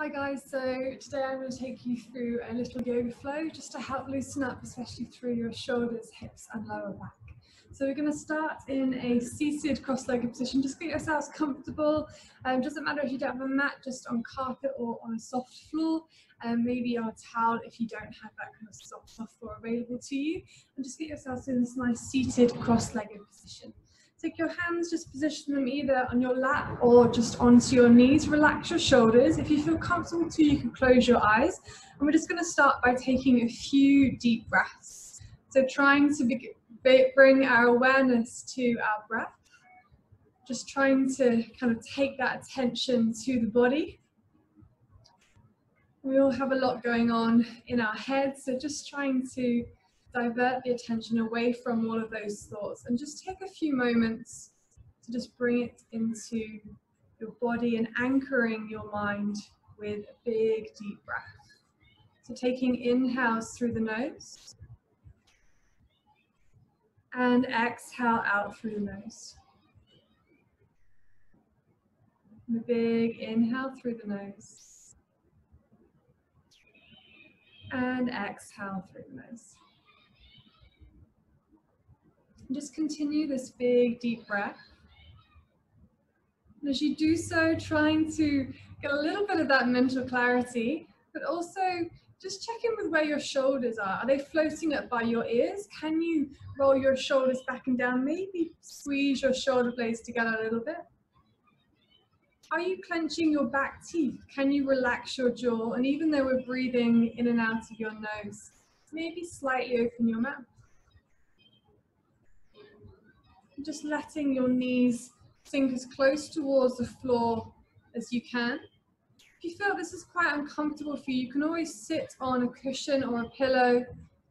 Hi guys, so today I'm going to take you through a little yoga flow just to help loosen up, especially through your shoulders, hips and lower back. So we're going to start in a seated cross-legged position. Just get yourselves comfortable. Doesn't matter if you don't have a mat, just on carpet or on a soft floor, and maybe on a towel if you don't have that kind of soft floor available to you. And just get yourselves in this nice seated cross-legged position. Take your hands, just position them either on your lap or just onto your knees. Relax your shoulders. If you feel comfortable to, you can close your eyes. And we're just going to start by taking a few deep breaths. So trying to bring our awareness to our breath. Just trying to kind of take that attention to the body. We all have a lot going on in our heads, so just trying to divert the attention away from all of those thoughts and just take a few moments to just bring it into your body and anchoring your mind with a big deep breath. So taking inhales through the nose and exhale out through the nose. And a big inhale through the nose and exhale through the nose. And just continue this big deep breath. And as you do so, trying to get a little bit of that mental clarity, but also just check in with where your shoulders are. Are they floating up by your ears? Can you roll your shoulders back and down? Maybe squeeze your shoulder blades together a little bit. Are you clenching your back teeth? Can you relax your jaw? And even though we're breathing in and out of your nose, maybe slightly open your mouth. Just letting your knees sink as close towards the floor as you can. If you feel this is quite uncomfortable for you, you can always sit on a cushion or a pillow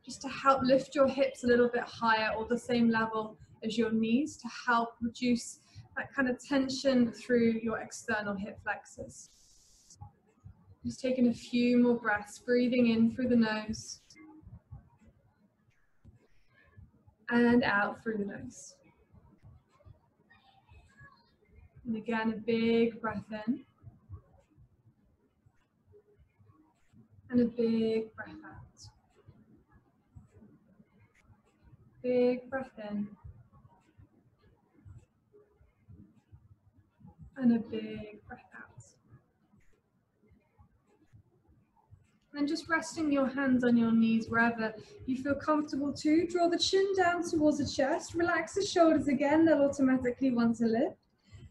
just to help lift your hips a little bit higher or the same level as your knees to help reduce that kind of tension through your external hip flexors. Just taking a few more breaths, breathing in through the nose and out through the nose. And again, a big breath in. And a big breath out. Big breath in. And a big breath out. And just resting your hands on your knees wherever you feel comfortable to. Draw the chin down towards the chest. Relax the shoulders again. They'll automatically want to lift.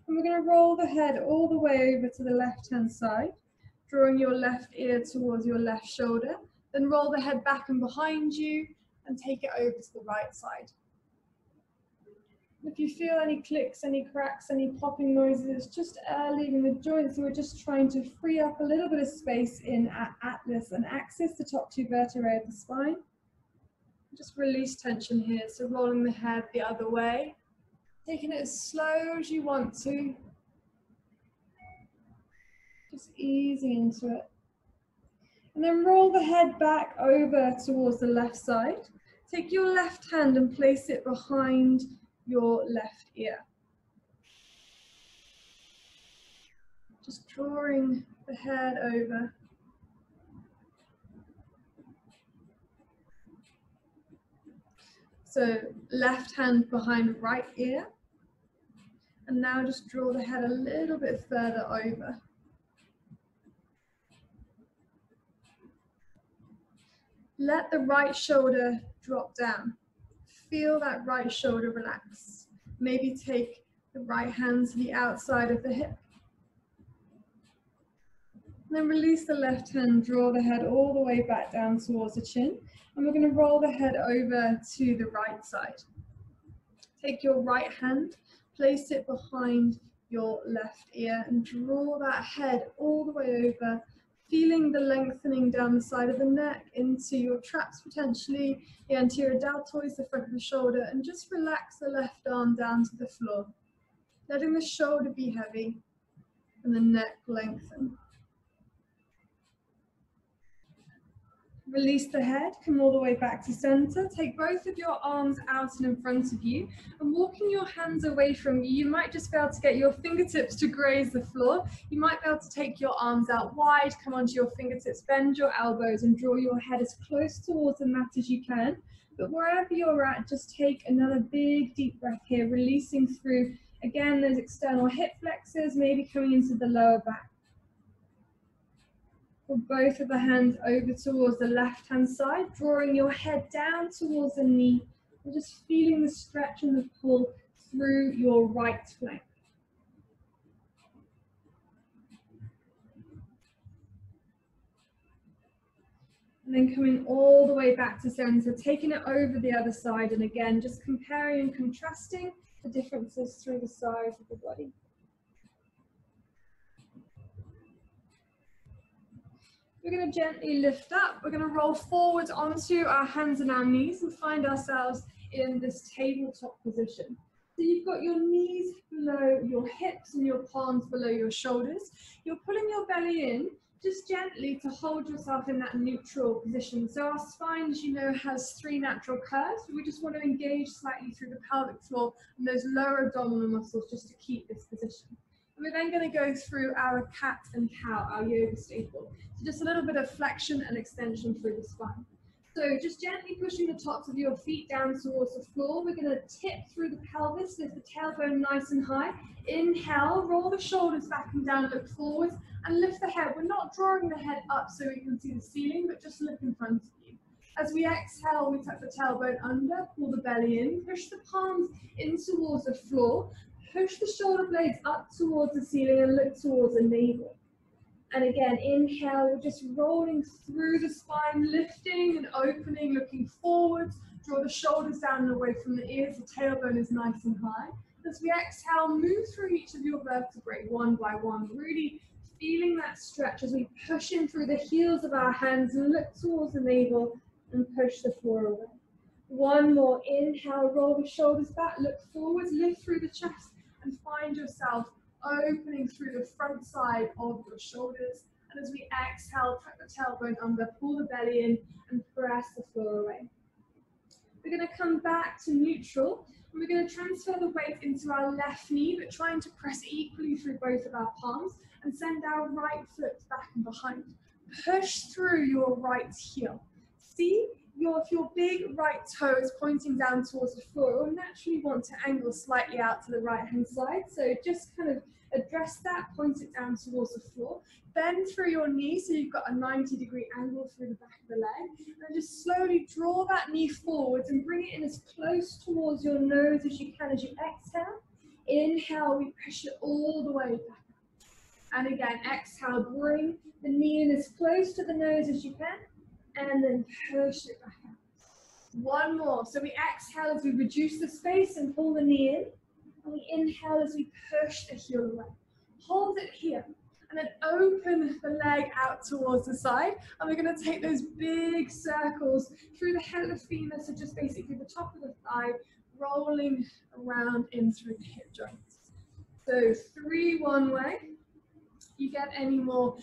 And we're going to roll the head all the way over to the left-hand side, drawing your left ear towards your left shoulder. Then roll the head back and behind you and take it over to the right side. If you feel any clicks, any cracks, any popping noises, it's just air leaving the joints. So we're just trying to free up a little bit of space in atlas and axis, the top two vertebrae of the spine. Just release tension here. So rolling the head the other way. Taking it as slow as you want to. Just easing into it. And then roll the head back over towards the left side. Take your left hand and place it behind your left ear. Just drawing the head over. So left hand behind right ear. And now just draw the head a little bit further over. Let the right shoulder drop down. Feel that right shoulder relax. Maybe take the right hand to the outside of the hip. Then release the left hand, draw the head all the way back down towards the chin. And we're going to roll the head over to the right side. Take your right hand, place it behind your left ear and draw that head all the way over, feeling the lengthening down the side of the neck into your traps potentially, the anterior deltoids, the front of the shoulder, and just relax the left arm down to the floor. Letting the shoulder be heavy and the neck lengthen. Release the head, come all the way back to center. Take both of your arms out and in front of you and walking your hands away from you. You might just be able to get your fingertips to graze the floor. You might be able to take your arms out wide, come onto your fingertips, bend your elbows and draw your head as close towards the mat as you can. But wherever you're at, just take another big deep breath here, releasing through, again, those external hip flexors, maybe coming into the lower back. Pull both of the hands over towards the left-hand side, drawing your head down towards the knee, and just feeling the stretch and the pull through your right flank. And then coming all the way back to center, taking it over the other side, and again, just comparing and contrasting the differences through the size of the body. We're going to gently lift up. We're going to roll forward onto our hands and our knees and find ourselves in this tabletop position. So you've got your knees below your hips and your palms below your shoulders. You're pulling your belly in just gently to hold yourself in that neutral position. So our spine, as you know, has 3 natural curves. We just want to engage slightly through the pelvic floor and those lower abdominal muscles just to keep this position. We're then going to go through our cat and cow, our yoga staple. So just a little bit of flexion and extension through the spine. So just gently pushing the tops of your feet down towards the floor. We're going to tip through the pelvis, lift the tailbone nice and high. Inhale, roll the shoulders back and down, look forward, and lift the head. We're not drawing the head up so we can see the ceiling, but just look in front of you. As we exhale, we tuck the tailbone under, pull the belly in, push the palms in towards the floor. Push the shoulder blades up towards the ceiling and look towards the navel. And again, inhale, we're just rolling through the spine, lifting and opening, looking forwards. Draw the shoulders down and away from the ears. The tailbone is nice and high. As we exhale, move through each of your vertebrae one by one, really feeling that stretch as we push in through the heels of our hands and look towards the navel and push the floor away. One more, inhale, roll the shoulders back, look forwards, lift through the chest, and find yourself opening through the front side of your shoulders. And as we exhale, tuck the tailbone under, pull the belly in, and press the floor away. We're going to come back to neutral, and we're going to transfer the weight into our left knee, but trying to press equally through both of our palms, and send our right foot back and behind. Push through your right heel. See? If your big right toe is pointing down towards the floor, it will naturally want to angle slightly out to the right-hand side. So just kind of address that, point it down towards the floor. Bend through your knee so you've got a 90-degree angle through the back of the leg. And just slowly draw that knee forwards and bring it in as close towards your nose as you can as you exhale. Inhale, we push it all the way back up. And again, exhale, bring the knee in as close to the nose as you can. And then push it back out. One more. So we exhale as we reduce the space and pull the knee in. And we inhale as we push the heel away. Hold it here. And then open the leg out towards the side. And we're going to take those big circles through the head of the femur, so just basically the top of the thigh, rolling around in through the hip joints. So 3 one way. You get any more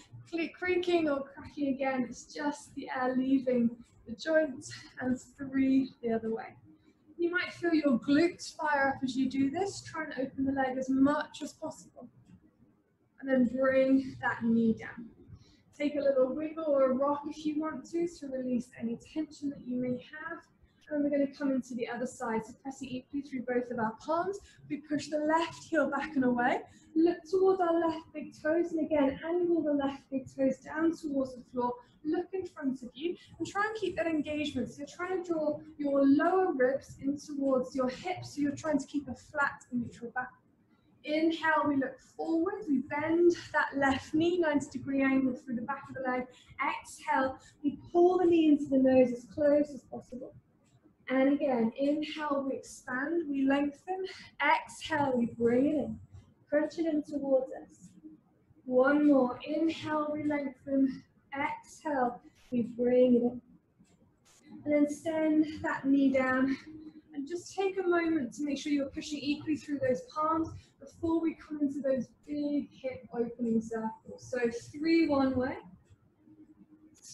creaking or cracking again, it's just the air leaving the joint, and 3 the other way. You might feel your glutes fire up as you do this. Try and open the leg as much as possible. And then bring that knee down. Take a little wiggle or a rock if you want to release any tension that you may have. And we're going to come into the other side, so pressing equally through both of our palms. We push the left heel back and away. Look towards our left big toes, and again, angle the left big toes down towards the floor. Look in front of you, and try and keep that engagement. So you're trying to draw your lower ribs in towards your hips, so you're trying to keep a flat and neutral back. Inhale, we look forward, we bend that left knee, 90-degree angle through the back of the leg. Exhale, we pull the knee into the nose as close as possible. And again, inhale, we expand, we lengthen. Exhale, we bring it in. Crunch it in towards us. One more. Inhale, we lengthen. Exhale, we bring it in. And then send that knee down. And just take a moment to make sure you're pushing equally through those palms before we come into those big hip opening circles. So 3 one way,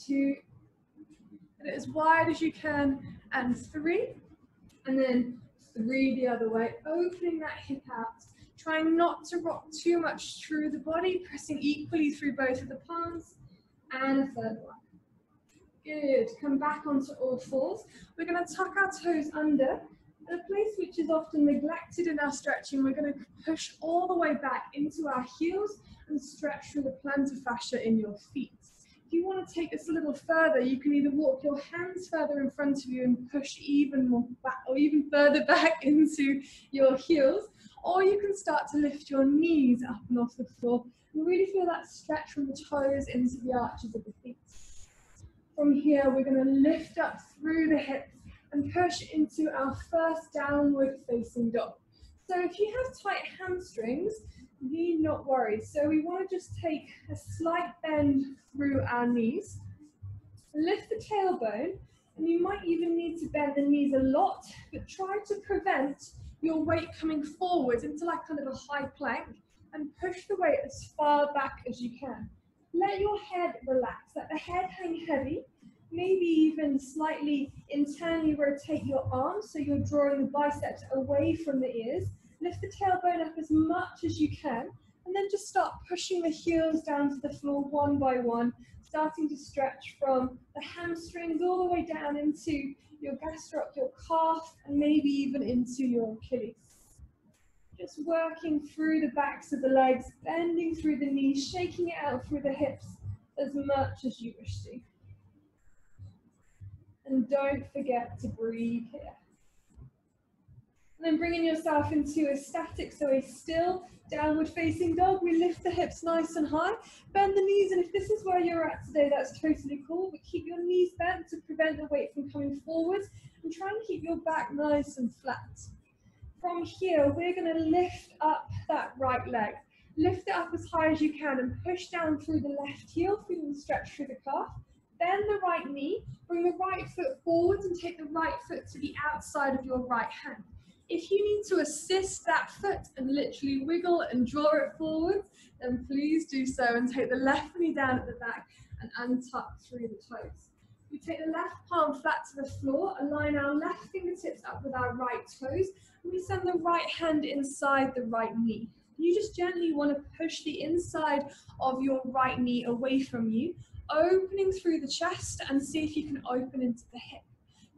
2, Get it as wide as you can, and 3, and then 3 the other way, opening that hip out, trying not to rock too much through the body, pressing equally through both of the palms, and a third one. Good, come back onto all fours. We're going to tuck our toes under. And a place which is often neglected in our stretching, we're going to push all the way back into our heels and stretch through the plantar fascia in your feet. If you want to take this a little further, you can either walk your hands further in front of you and push even more back, or even further back into your heels, or you can start to lift your knees up and off the floor and really feel that stretch from the toes into the arches of the feet. From here, we're going to lift up through the hips and push into our first downward facing dog. So if you have tight hamstrings, you need not worry. So we want to just take a slight bend through our knees, lift the tailbone, and you might even need to bend the knees a lot, but try to prevent your weight coming forward into like kind of a high plank and push the weight as far back as you can. Let your head relax, let the head hang heavy, maybe even slightly internally rotate your arms so you're drawing the biceps away from the ears. Lift the tailbone up as much as you can, and then just start pushing the heels down to the floor one by one, starting to stretch from the hamstrings all the way down into your gastroc, your calf, and maybe even into your Achilles. Just working through the backs of the legs, bending through the knees, shaking it out through the hips as much as you wish to. And don't forget to breathe here. And then bringing yourself into a static, so a still downward facing dog. We lift the hips nice and high, bend the knees, and if this is where you're at today, that's totally cool, but keep your knees bent to prevent the weight from coming forward, and try and keep your back nice and flat. From here, we're going to lift up that right leg. Lift it up as high as you can and push down through the left heel, feeling the stretch through the calf. Bend the right knee, bring the right foot forward and take the right foot to the outside of your right hand. If you need to assist that foot and literally wiggle and draw it forward, then please do so and take the left knee down at the back and untuck through the toes. We take the left palm flat to the floor, align our left fingertips up with our right toes, and we send the right hand inside the right knee. You just gently want to push the inside of your right knee away from you, opening through the chest, and see if you can open into the hip.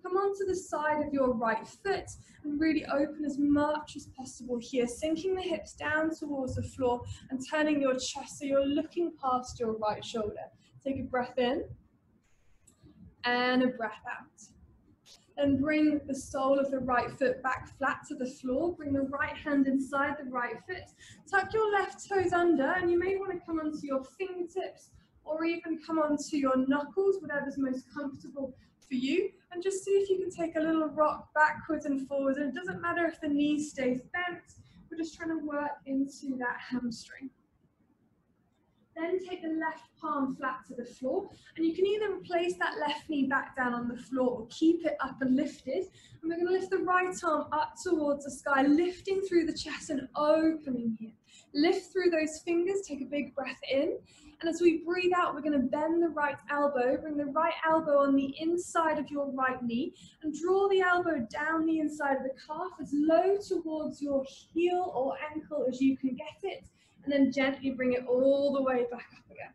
Come onto the side of your right foot and really open as much as possible here, sinking the hips down towards the floor and turning your chest so you're looking past your right shoulder. Take a breath in and a breath out. Then bring the sole of the right foot back flat to the floor. Bring the right hand inside the right foot. Tuck your left toes under, and you may want to come onto your fingertips or even come onto your knuckles, whatever's most comfortable for you, and just see if you can take a little rock backwards and forwards. And it doesn't matter if the knee stays bent, we're just trying to work into that hamstring. Then take the left palm flat to the floor, and you can either place that left knee back down on the floor or keep it up and lifted. And we're going to lift the right arm up towards the sky, lifting through the chest and opening here. Lift through those fingers, take a big breath in. And as we breathe out, we're going to bend the right elbow, bring the right elbow on the inside of your right knee, and draw the elbow down the inside of the calf as low towards your heel or ankle as you can get it. And then gently bring it all the way back up again.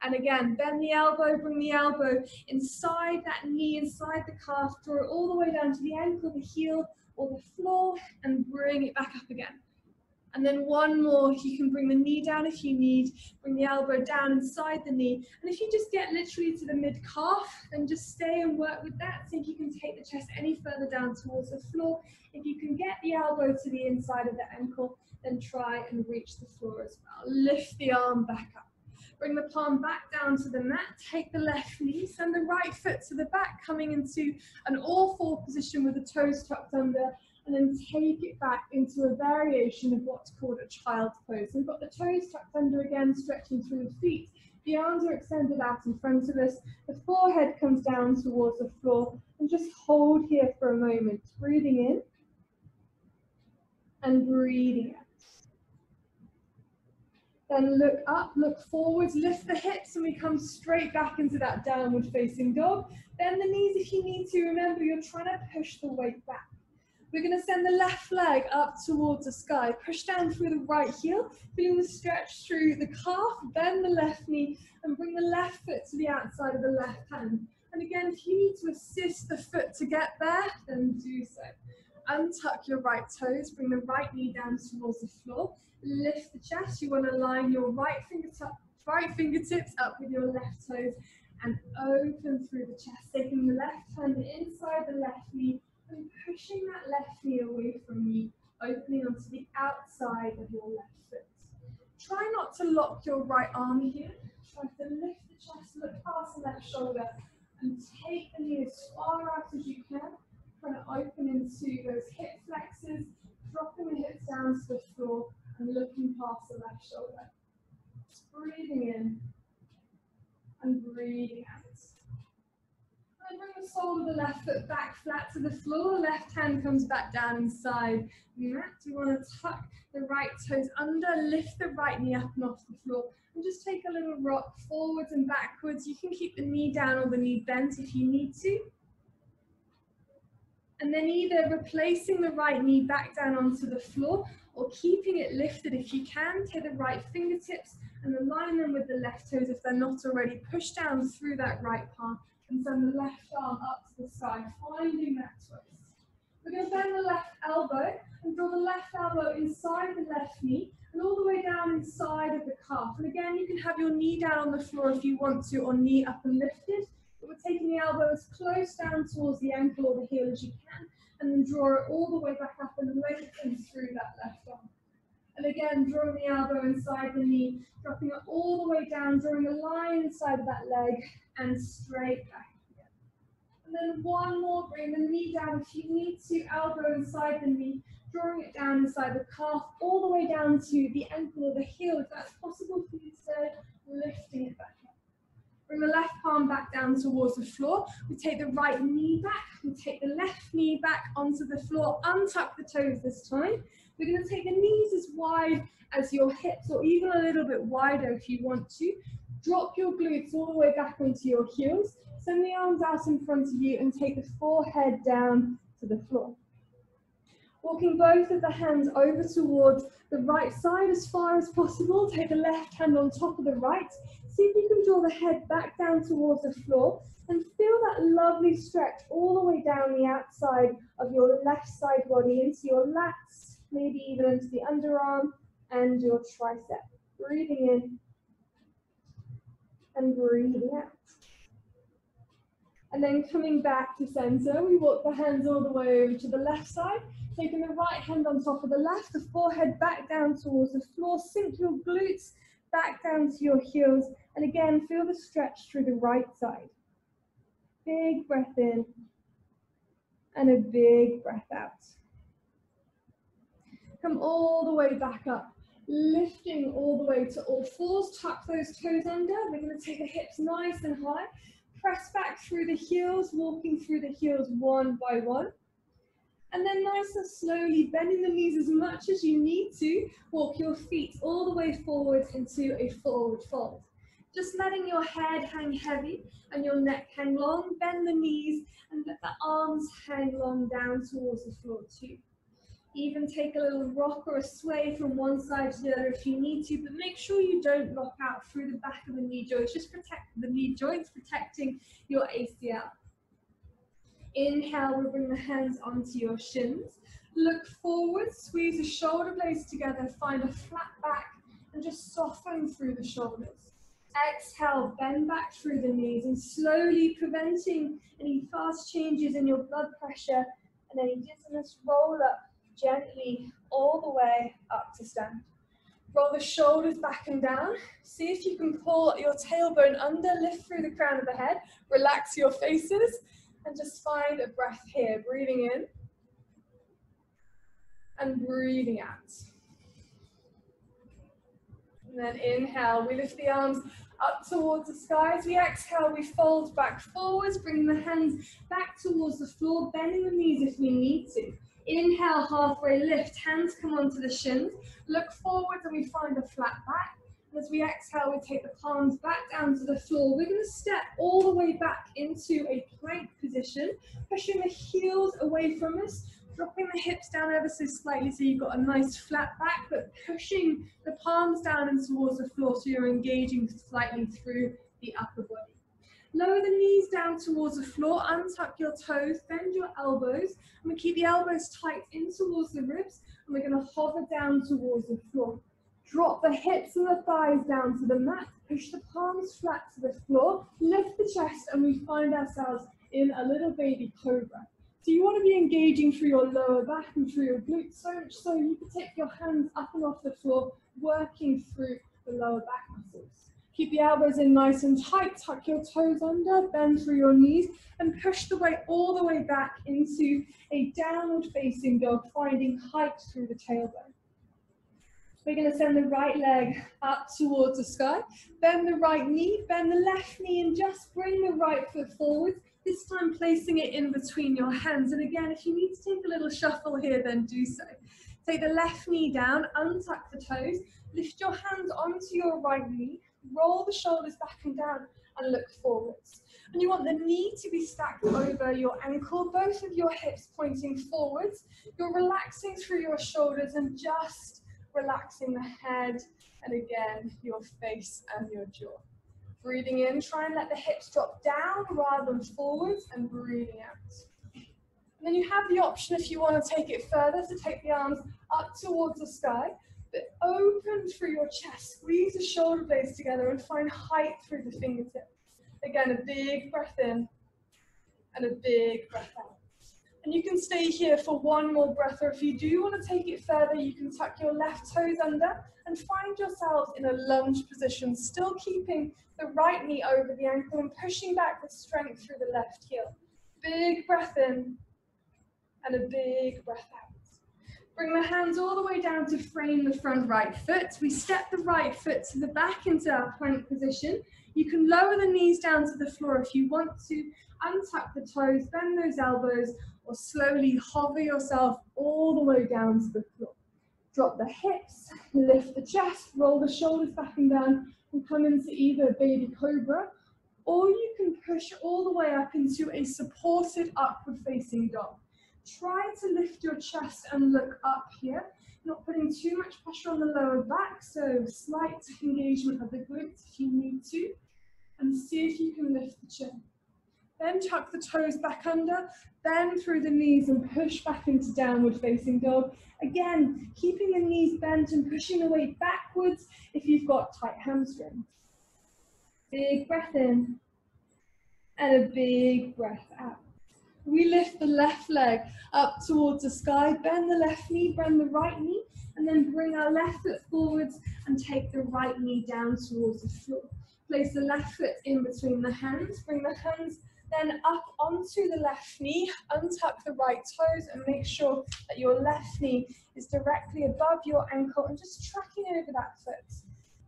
And again, bend the elbow, bring the elbow inside that knee, inside the calf, draw it all the way down to the ankle, the heel, or the floor, and bring it back up again. And then one more, you can bring the knee down if you need, bring the elbow down inside the knee. And if you just get literally to the mid-calf, then just stay and work with that. See if you can take the chest any further down towards the floor. If you can get the elbow to the inside of the ankle, then try and reach the floor as well. Lift the arm back up. Bring the palm back down to the mat, take the left knee, send the right foot to the back, coming into an all-four position with the toes tucked under, and then take it back into a variation of what's called a child's pose. We've got the toes tucked under again, stretching through the feet. The arms are extended out in front of us. The forehead comes down towards the floor, and just hold here for a moment, breathing in and breathing out. Then look up, look forwards, lift the hips, and we come straight back into that downward facing dog. Bend the knees if you need to. Remember, you're trying to push the weight back. We're going to send the left leg up towards the sky. Push down through the right heel, feeling the stretch through the calf. Bend the left knee and bring the left foot to the outside of the left hand. And again, if you need to assist the foot to get there, then do so. Untuck your right toes, bring the right knee down towards the floor. Lift the chest. You want to line your right fingertips up with your left toes and open through the chest, taking the left hand inside the left knee and pushing that left knee away from you, opening onto the outside of your left foot. Try not to lock your right arm here. Try to lift the chest, look past the left shoulder, and take the knee as far out as you can. Trying to open into those hip flexors, dropping the hips down to the floor and looking past the left shoulder. Just breathing in and breathing out. And bring the sole of the left foot back flat to the floor. Left hand comes back down inside the mat. We want to tuck the right toes under, lift the right knee up and off the floor. And just take a little rock forwards and backwards. You can keep the knee down or the knee bent if you need to. And then either replacing the right knee back down onto the floor or keeping it lifted if you can. Take the right fingertips and align them with the left toes if they're not already. Push down through that right palm and send the left arm up to the side, finding that twist. We're going to bend the left elbow and draw the left elbow inside the left knee and all the way down inside of the calf. And again, you can have your knee down on the floor if you want to, or knee up and lifted. But we're taking the elbow as close down towards the ankle or the heel as you can, and then draw it all the way back up and lengthen through that left arm. And again, drawing the elbow inside the knee, dropping it all the way down, drawing a line inside of that leg, and straight back again. And then one more, bring the knee down if you need to, elbow inside the knee, drawing it down inside the calf, all the way down to the ankle or the heel, if that's possible for you today, lifting it back up. Bring the left palm back down towards the floor. We take the right knee back. We take the left knee back onto the floor. Untuck the toes this time. We're going to take the knees as wide as your hips, or even a little bit wider if you want to. Drop your glutes all the way back onto your heels. Send the arms out in front of you and take the forehead down to the floor. Walking both of the hands over towards the right side as far as possible. Take the left hand on top of the right. See if you can draw the head back down towards the floor and feel that lovely stretch all the way down the outside of your left side body into your lats, maybe even into the underarm and your tricep. Breathing in and breathing out. And then coming back to center, we walk the hands all the way over to the left side, taking the right hand on top of the left, the forehead back down towards the floor, sink your glutes back down to your heels, and again, feel the stretch through the right side. Big breath in, and a big breath out. Come all the way back up, lifting all the way to all fours, tuck those toes under. We're going to take the hips nice and high, press back through the heels, walking through the heels one by one. And then nice and slowly, bending the knees as much as you need to, walk your feet all the way forward into a forward fold. Just letting your head hang heavy and your neck hang long, bend the knees and let the arms hang long down towards the floor too. Even take a little rock or a sway from one side to the other if you need to, but make sure you don't lock out through the back of the knee joints. Just protect the knee joints, protecting your ACL. Inhale, we'll bring the hands onto your shins. Look forward, squeeze the shoulder blades together, find a flat back and just soften through the shoulders. Exhale, bend back through the knees and slowly, preventing any fast changes in your blood pressure and any dizziness, roll up gently all the way up to stand. Roll the shoulders back and down. See if you can pull your tailbone under, lift through the crown of the head, relax your faces. And just find a breath here, breathing in and breathing out. And then inhale, we lift the arms up towards the sky. As we exhale, we fold back forwards, bringing the hands back towards the floor, bending the knees if we need to. Inhale, halfway lift, hands come onto the shins. Look forward and we find a flat back. And as we exhale, we take the palms back down to the floor. We're going to step all the way back into a plank position, pushing the heels away from us, dropping the hips down ever so slightly so you've got a nice flat back, but pushing the palms down and towards the floor so you're engaging slightly through the upper body. Lower the knees down towards the floor, untuck your toes, bend your elbows, and we keep the elbows tight in towards the ribs, and we're going to hover down towards the floor. Drop the hips and the thighs down to the mat, push the palms flat to the floor, lift the chest, and we find ourselves in a little baby cobra. So you want to be engaging through your lower back and through your glutes, so much so you can take your hands up and off the floor, working through the lower back muscles. Keep the elbows in nice and tight, tuck your toes under, bend through your knees, and push the weight all the way back into a downward facing dog, finding height through the tailbone. We're going to send the right leg up towards the sky, bend the right knee, bend the left knee, and just bring the right foot forward, this time placing it in between your hands. And again, if you need to take a little shuffle here, then do so. Take the left knee down, untuck the toes, lift your hands onto your right knee, roll the shoulders back and down, and look forwards. And you want the knee to be stacked over your ankle, both of your hips pointing forwards. You're relaxing through your shoulders and just relaxing the head, and again, your face and your jaw. Breathing in, try and let the hips drop down rather than forwards, and breathing out. And then you have the option, if you want to take it further, to take the arms up towards the sky, but open through your chest, squeeze the shoulder blades together and find height through the fingertips. Again, a big breath in and a big breath out. And you can stay here for one more breath, or if you do want to take it further, you can tuck your left toes under and find yourselves in a lunge position, still keeping the right knee over the ankle and pushing back with strength through the left heel. Big breath in and a big breath out. Bring the hands all the way down to frame the front right foot. We step the right foot to the back into our plank position. You can lower the knees down to the floor if you want to, untuck the toes, bend those elbows, or slowly hover yourself all the way down to the floor. Drop the hips, lift the chest, roll the shoulders back and down, and come into either baby cobra, or you can push all the way up into a supported upward facing dog. Try to lift your chest and look up here, not putting too much pressure on the lower back, so slight engagement of the glutes if you need to, and see if you can lift the chin. Then tuck the toes back under, bend through the knees and push back into downward facing dog. Again, keeping the knees bent and pushing the weight backwards if you've got tight hamstrings. Big breath in and a big breath out. We lift the left leg up towards the sky, bend the left knee, bend the right knee, and then bring our left foot forwards and take the right knee down towards the floor. Place the left foot in between the hands, bring the hands then up onto the left knee, untuck the right toes and make sure that your left knee is directly above your ankle and just tracking over that foot.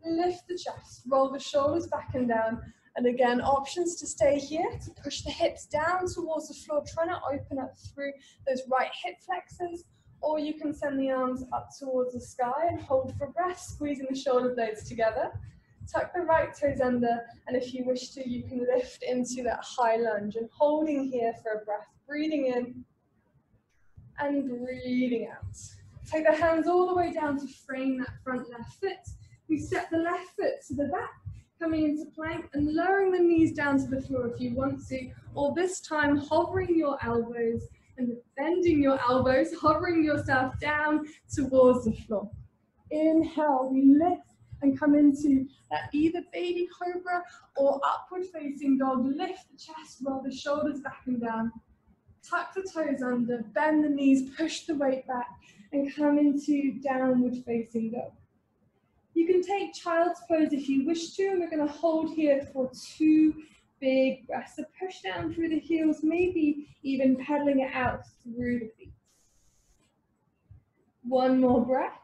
Lift the chest, roll the shoulders back and down. And again, options to stay here, to push the hips down towards the floor, trying to open up through those right hip flexors, or you can send the arms up towards the sky and hold for breath, squeezing the shoulder blades together. Tuck the right toes under, and if you wish to, you can lift into that high lunge and holding here for a breath, breathing in and breathing out. Take the hands all the way down to frame that front left foot. We step the left foot to the back, coming into plank and lowering the knees down to the floor if you want to, or this time hovering your elbows and bending your elbows, hovering yourself down towards the floor. Inhale, we lift and come into that either baby cobra or upward facing dog. Lift the chest, roll the shoulders back and down. Tuck the toes under, bend the knees, push the weight back and come into downward facing dog. You can take child's pose if you wish to, and we're going to hold here for 2 big breaths. So push down through the heels, maybe even pedaling it out through the feet. One more breath.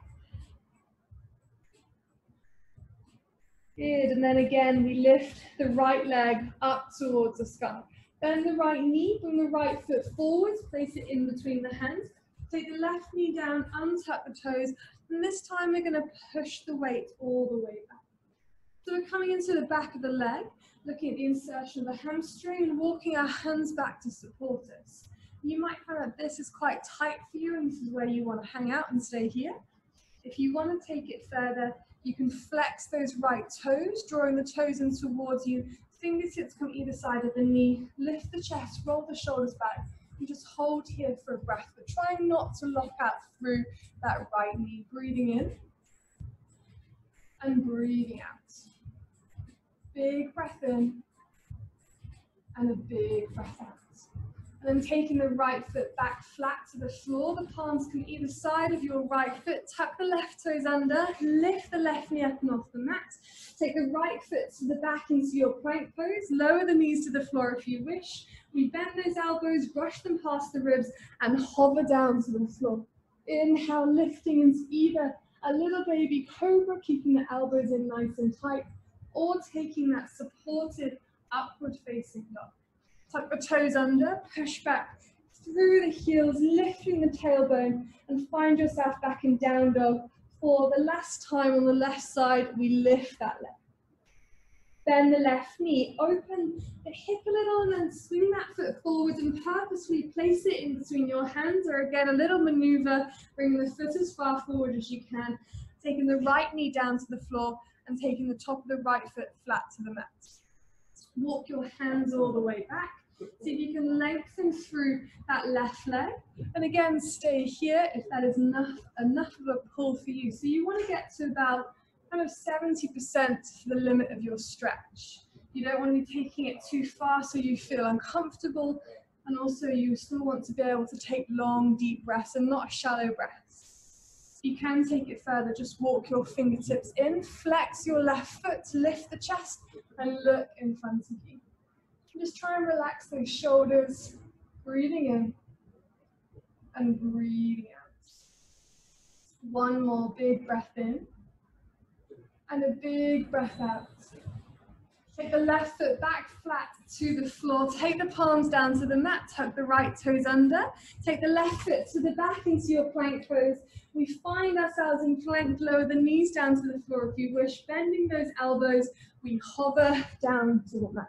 Good, and then again we lift the right leg up towards the sky. Bend the right knee, bring the right foot forwards, place it in between the hands. Take the left knee down, untuck the toes, and this time we're going to push the weight all the way back. So we're coming into the back of the leg, looking at the insertion of the hamstring and walking our hands back to support us. You might find that this is quite tight for you and this is where you want to hang out and stay here. If you want to take it further, you can flex those right toes, drawing the toes in towards you. Fingertips come either side of the knee. Lift the chest, roll the shoulders back, and just hold here for a breath. But trying not to lock out through that right knee. Breathing in and breathing out. Big breath in and a big breath out. And then taking the right foot back flat to the floor, the palms come either side of your right foot, tuck the left toes under, lift the left knee up and off the mat. Take the right foot to the back into your plank pose, lower the knees to the floor if you wish. We bend those elbows, brush them past the ribs and hover down to the floor. Inhale, lifting into either a little baby cobra, keeping the elbows in nice and tight, or taking that supported upward facing dog. Tuck the toes under, push back through the heels, lifting the tailbone, and find yourself back in down dog. For the last time on the left side, we lift that leg. Bend the left knee, open the hip a little, and then swing that foot forward and purposely place it in between your hands, or again, a little maneuver, bringing the foot as far forward as you can, taking the right knee down to the floor, and taking the top of the right foot flat to the mat. Walk your hands all the way back. See if you can lengthen through that left leg. And again, stay here if that is enough of a pull for you. So you want to get to about kind of 70% for the limit of your stretch. You don't want to be taking it too far so you feel uncomfortable. And also you still want to be able to take long, deep breaths and not shallow breaths. You can take it further, just walk your fingertips in, flex your left foot to lift the chest and look in front of you. Just try and relax those shoulders, breathing in and breathing out. One more big breath in and a big breath out. Take the left foot back flat to the floor. Take the palms down to the mat, tuck the right toes under. Take the left foot to the back into your plank pose. We find ourselves in plank, lower the knees down to the floor if you wish, bending those elbows. We hover down to the mat.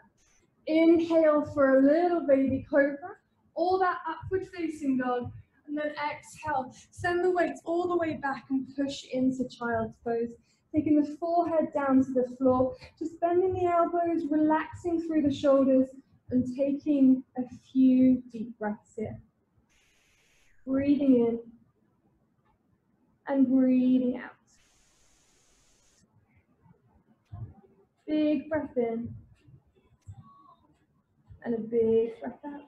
Inhale for a little baby cobra, or that upward facing dog, and then exhale. Send the weight all the way back and push into child's pose. Taking the forehead down to the floor, just bending the elbows, relaxing through the shoulders, and taking a few deep breaths here. Breathing in and breathing out. Big breath in and a big breath out.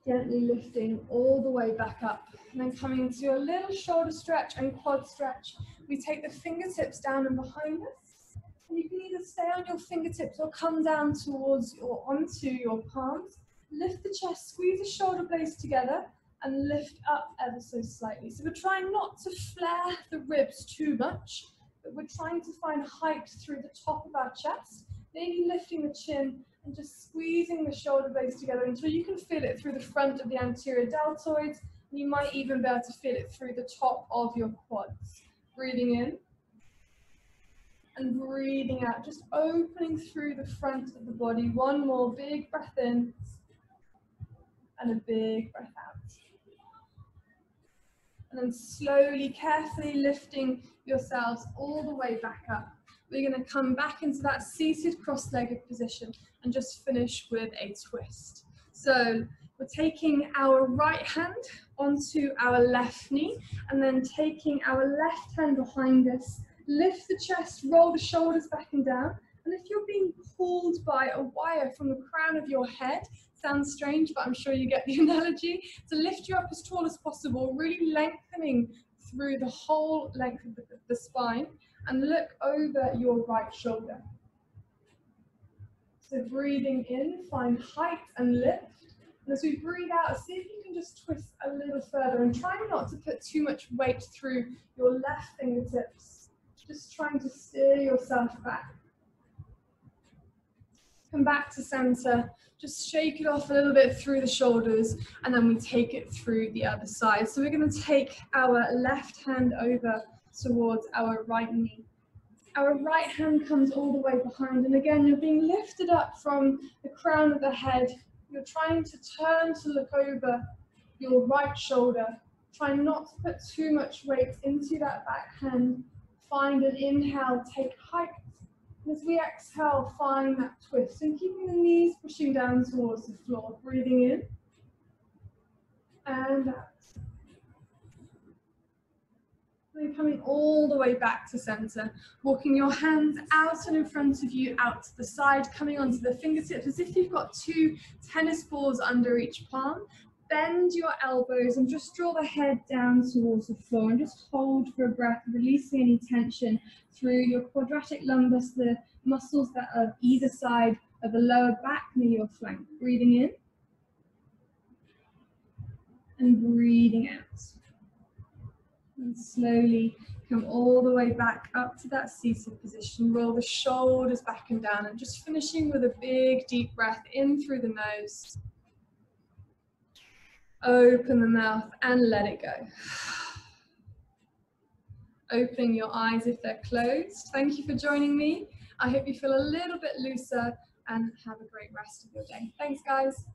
Gently lifting all the way back up, and then coming into a little shoulder stretch and quad stretch. We take the fingertips down and behind us, and you can either stay on your fingertips or come down towards or onto your palms. Lift the chest, squeeze the shoulder blades together, and lift up ever so slightly. So we're trying not to flare the ribs too much, but we're trying to find height through the top of our chest, maybe lifting the chin and just squeezing the shoulder blades together until you can feel it through the front of the anterior deltoids. And you might even be able to feel it through the top of your quads. Breathing in and breathing out, just opening through the front of the body. One more big breath in and a big breath out. And then slowly, carefully lifting yourselves all the way back up. We're going to come back into that seated cross-legged position and just finish with a twist. So we're taking our right hand onto our left knee and then taking our left hand behind us. Lift the chest, roll the shoulders back and down. And if you're being pulled by a wire from the crown of your head, sounds strange, but I'm sure you get the analogy, to lift you up as tall as possible, really lengthening through the whole length of the spine, and look over your right shoulder. So breathing in, find height and lift. And as we breathe out, see if you can just twist a little further and try not to put too much weight through your left fingertips. Just trying to steer yourself back. Come back to center, just shake it off a little bit through the shoulders, and then we take it through the other side. So we're going to take our left hand over towards our right knee. Our right hand comes all the way behind, and again, you're being lifted up from the crown of the head. You're trying to turn to look over your right shoulder. Try not to put too much weight into that back hand. Find an inhale, take height. As we exhale, find that twist, and keeping the knees pushing down towards the floor. Breathing in and out. And coming all the way back to center, walking your hands out and in front of you, out to the side, coming onto the fingertips as if you've got 2 tennis balls under each palm. Bend your elbows and just draw the head down towards the floor, and just hold for a breath, releasing any tension through your quadratic lumbus, the muscles that are either side of the lower back near your flank. Breathing in and breathing out. And slowly come all the way back up to that seated position. Roll the shoulders back and down, and just finishing with a big deep breath in through the nose. Open the mouth and let it go. Opening your eyes if they're closed. Thank you for joining me. I hope you feel a little bit looser and have a great rest of your day. Thanks, guys.